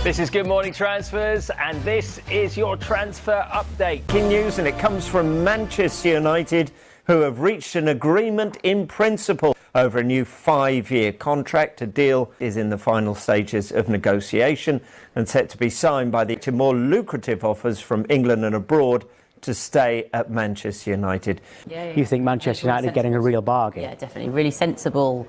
This is Good Morning Transfers, and this is your transfer update. Key news, and it comes from Manchester United, who have reached an agreement in principle over a new 5-year contract. A deal is in the final stages of negotiation and set to be signed by the more lucrative offers from England and abroad to stay at Manchester United. You think Manchester United are getting a real bargain? Yeah, definitely. Really sensible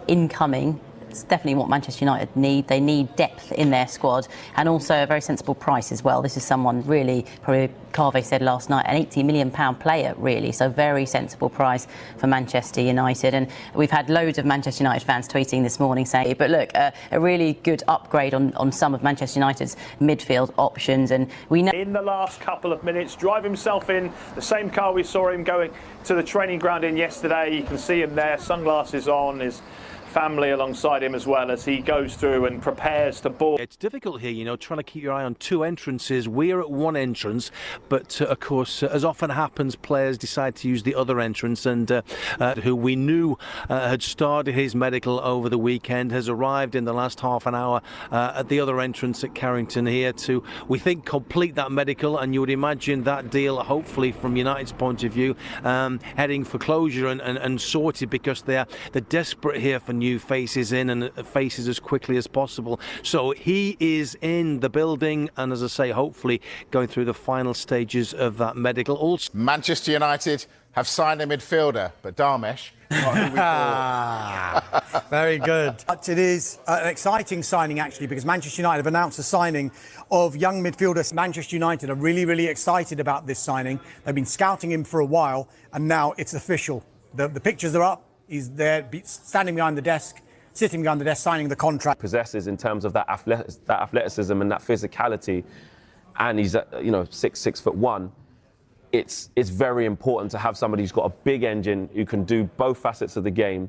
incoming. It's definitely what Manchester United need. They need depth in their squad and also a very sensible price as well. This is someone really, probably Carve said last night, an £80 million player really. So very sensible price for Manchester United. And we've had loads of Manchester United fans tweeting this morning saying, but look, a really good upgrade on some of Manchester United's midfield options. And we know in the last couple of minutes, drive himself in the same car we saw him going to the training ground in yesterday. You can see him there, sunglasses on, his family alongside him as well as he goes through and prepares to board. It's difficult here, you know, trying to keep your eye on two entrances. We're at one entrance, but of course, as often happens, players decide to use the other entrance, and who we knew had started his medical over the weekend has arrived in the last half an hour at the other entrance at Carrington here to, we think, complete that medical. And you would imagine that deal, hopefully from United's point of view, heading for closure and sorted, because they're desperate here for new faces in and faces as quickly as possible. So he is in the building, and as I say, hopefully going through the final stages of that medical. Also, Manchester United have signed a midfielder, but Darmesh, not who we thought. Very good. But it is an exciting signing, actually, because Manchester United have announced the signing of young midfielder. Manchester United are really, really excited about this signing. They've been scouting him for a while, and now it's official. The pictures are up. He's there, standing behind the desk, sitting behind the desk, signing the contract. Possesses in terms of that athleticism and that physicality, and he's 6'1". It's very important to have somebody who's got a big engine who can do both facets of the game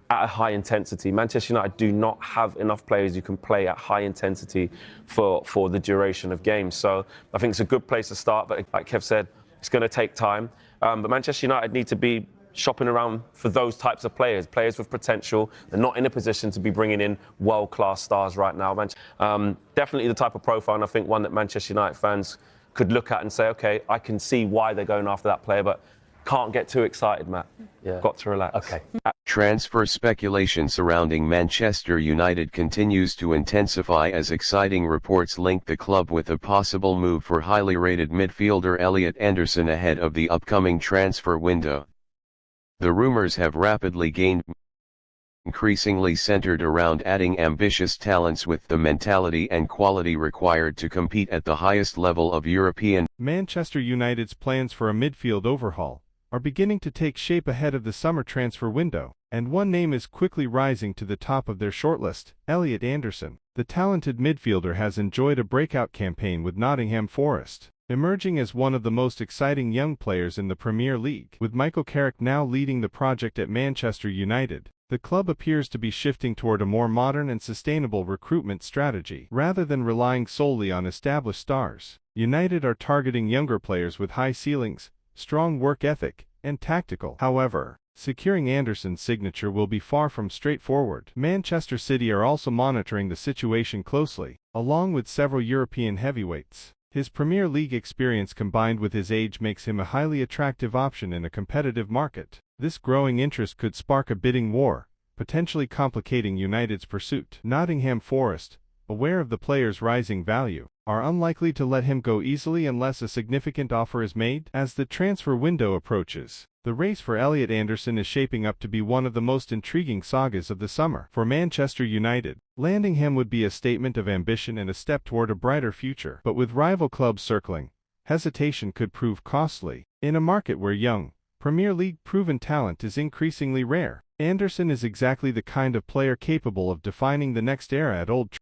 at a high intensity. Manchester United do not have enough players who can play at high intensity for the duration of games. So I think it's a good place to start, but like Kev said, it's going to take time. But Manchester United need to be shopping around for those types of players with potential. They're not in a position to be bringing in world-class stars right now. Definitely the type of profile, and I think one that Manchester United fans could look at and say, OK, I can see why they're going after that player, but can't get too excited, Matt. Yeah. Got to relax. OK. Transfer speculation surrounding Manchester United continues to intensify as exciting reports link the club with a possible move for highly rated midfielder Elliot Anderson ahead of the upcoming transfer window. The rumors have rapidly gained, increasingly centered around adding ambitious talents with the mentality and quality required to compete at the highest level of European. Manchester United's plans for a midfield overhaul are beginning to take shape ahead of the summer transfer window, and one name is quickly rising to the top of their shortlist: Elliot Anderson. The talented midfielder has enjoyed a breakout campaign with Nottingham Forest, emerging as one of the most exciting young players in the Premier League. With Michael Carrick now leading the project at Manchester United, the club appears to be shifting toward a more modern and sustainable recruitment strategy. Rather than relying solely on established stars, United are targeting younger players with high ceilings, strong work ethic, and tactical. However, securing Anderson's signature will be far from straightforward. Manchester City are also monitoring the situation closely, along with several European heavyweights. His Premier League experience combined with his age makes him a highly attractive option in a competitive market. This growing interest could spark a bidding war, potentially complicating United's pursuit. Nottingham Forest, aware of the player's rising value, are unlikely to let him go easily unless a significant offer is made. As the transfer window approaches, the race for Elliot Anderson is shaping up to be one of the most intriguing sagas of the summer. For Manchester United, landing him would be a statement of ambition and a step toward a brighter future. But with rival clubs circling, hesitation could prove costly. In a market where young, Premier League proven talent is increasingly rare, Anderson is exactly the kind of player capable of defining the next era at Old Trafford.